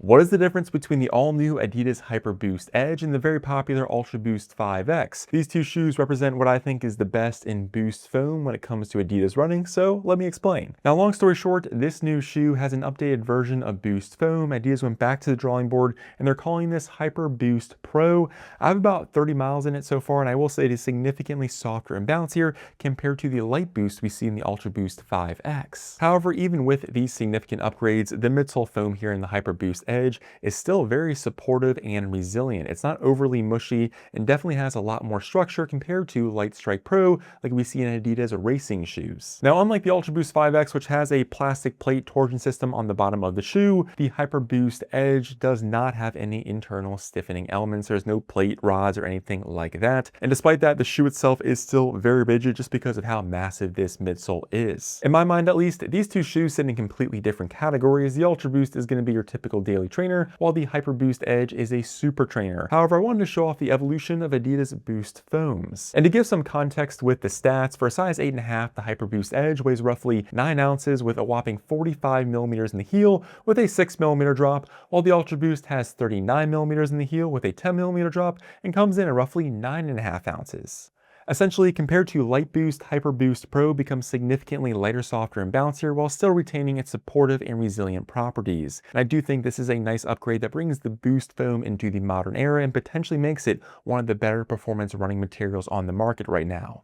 What is the difference between the all-new Adidas Hyperboost Edge and the very popular Ultraboost 5X? These two shoes represent what I think is the best in boost foam when it comes to Adidas running, so let me explain. Now, long story short, this new shoe has an updated version of boost foam. Adidas went back to the drawing board and they're calling this Hyperboost Pro. I have about 30 miles in it so far, and I will say it is significantly softer and bouncier compared to the light boost we see in the Ultraboost 5X. However, even with these significant upgrades, the midsole foam here in the Hyperboost Edge is still very supportive and resilient. It's not overly mushy and definitely has a lot more structure compared to Light Strike Pro like we see in Adidas racing shoes. Now, unlike the Ultraboost 5X, which has a plastic plate torsion system on the bottom of the shoe, the Hyperboost Edge does not have any internal stiffening elements. There's no plate, rods, or anything like that. And despite that, the shoe itself is still very rigid just because of how massive this midsole is. In my mind, at least, these two shoes sit in completely different categories. The Ultraboost is going to be your typical daily trainer, while the Hyperboost Edge is a Supertrainer. However, I wanted to show off the evolution of Adidas Boost foams. And to give some context with the stats, for a size 8.5, the Hyperboost Edge weighs roughly 9 ounces with a whopping 45 millimeters in the heel with a 6 millimeter drop, while the Ultraboost has 39 millimeters in the heel with a 10 millimeter drop and comes in at roughly 9.5 ounces. Essentially, compared to Light Boost, Hyperboost Pro becomes significantly lighter, softer, and bouncier while still retaining its supportive and resilient properties. And I do think this is a nice upgrade that brings the boost foam into the modern era and potentially makes it one of the better performance running materials on the market right now.